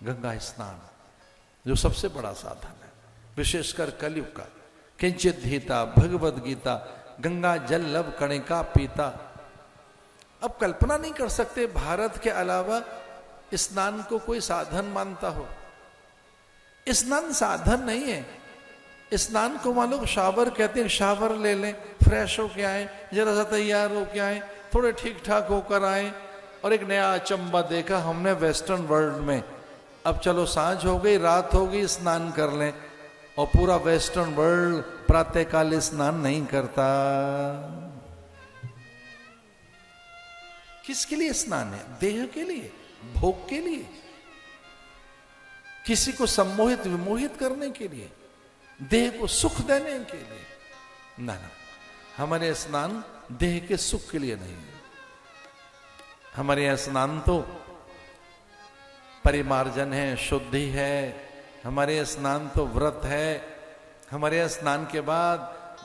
गंगा स्नान जो सबसे बड़ा साधन है, विशेषकर कलयुग का। किंचित धीता भगवद गीता, गंगा जल लव कणिका पीता। अब कल्पना नहीं कर सकते भारत के अलावा स्नान को कोई साधन मानता हो। स्नान साधन नहीं है। स्नान को मान लो शावर कहते हैं, शावर ले लें, फ्रेश होके आए, जरा सा तैयार होके आए, थोड़े ठीक ठाक होकर आए। और एक नया अचंबा देखा हमने वेस्टर्न वर्ल्ड में, अब चलो सांझ हो गई, रात हो गई, स्नान कर लें। और पूरा वेस्टर्न वर्ल्ड प्रातःकाल स्नान नहीं करता। किसके लिए स्नान है? देह के लिए, भोग के लिए, किसी को सम्मोहित विमोहित करने के लिए, देह को सुख देने के लिए। ना ना, हमारे स्नान देह के सुख के लिए नहीं है। हमारे यहां स्नान तो परिमार्जन है, शुद्धि है। हमारे स्नान तो व्रत है। हमारे यहाँ स्नान के बाद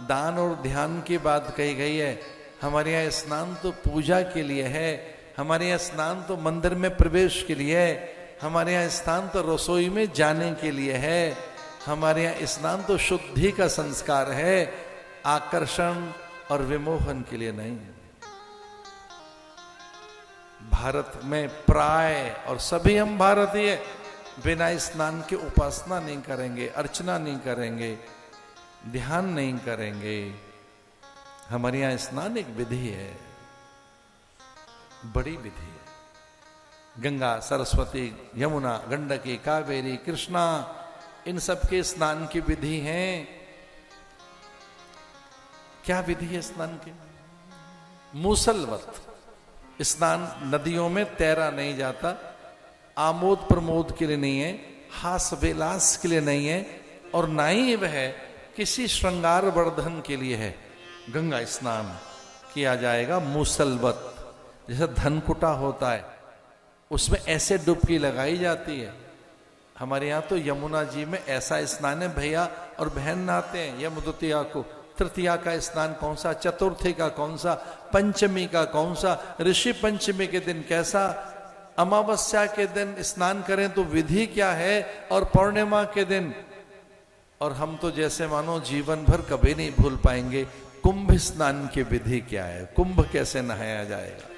दान और ध्यान की बात कही गई है। हमारे यहाँ स्नान तो पूजा के लिए है। हमारे यहाँ स्नान तो मंदिर में प्रवेश के लिए है। हमारे यहाँ स्नान तो रसोई में जाने के लिए है। हमारे यहाँ स्नान तो शुद्धि का संस्कार है, आकर्षण और विमोहन के लिए नहीं। भारत में प्राय, और सभी हम भारतीय बिना स्नान के उपासना नहीं करेंगे, अर्चना नहीं करेंगे, ध्यान नहीं करेंगे। हमारे यहां स्नान एक विधि है, बड़ी विधि है। गंगा, सरस्वती, यमुना, गंडकी, कावेरी, कृष्णा, इन सब के स्नान की विधि है। क्या विधि है स्नान की? मूसलवत स्नान। नदियों में तैरा नहीं जाता, आमोद प्रमोद के लिए नहीं है, हास विलास के लिए नहीं है, और ना ही वह किसी श्रृंगार वर्धन के लिए है। गंगा स्नान किया जाएगा मूसलवत, जैसे धनकुटा होता है उसमें ऐसे डुबकी लगाई जाती है। हमारे यहाँ तो यमुना जी में ऐसा स्नान है, भैया और बहन नहाते हैं यम द्वितीया को। तृतीया का स्नान कौन सा, चतुर्थी का कौन सा, पंचमी का कौन सा, ऋषि पंचमी के दिन कैसा, अमावस्या के दिन स्नान करें तो विधि क्या है, और पूर्णिमा के दिन। और हम तो जैसे मानो जीवन भर कभी नहीं भूल पाएंगे कुंभ स्नान की विधि क्या है, कुंभ कैसे नहाया जाएगा।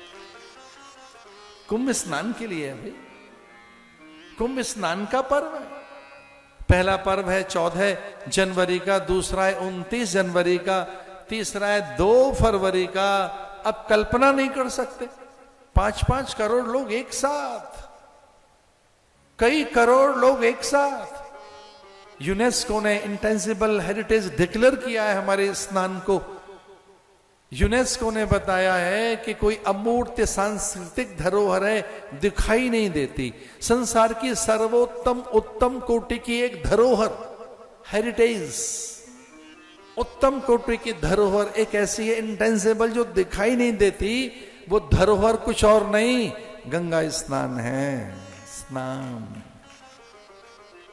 कुंभ स्नान के लिए है भाई, कुंभ स्नान का पर्व है। पहला पर्व है 14 जनवरी का, दूसरा है 29 जनवरी का, तीसरा है 2 फरवरी का। अब कल्पना नहीं कर सकते 5-5 करोड़ लोग एक साथ, कई करोड़ लोग एक साथ। यूनेस्को ने इंटेंजिबल हेरिटेज डिक्लेयर किया है हमारे स्नान को। यूनेस्को ने बताया है कि कोई अमूर्त सांस्कृतिक धरोहर है, दिखाई नहीं देती। संसार की सर्वोत्तम उत्तम कोटि की एक धरोहर, हेरिटेज, उत्तम कोटि की धरोहर एक ऐसी है इंटेंजिबल जो दिखाई नहीं देती। वो धरोहर कुछ और नहीं, गंगा स्नान है। स्नान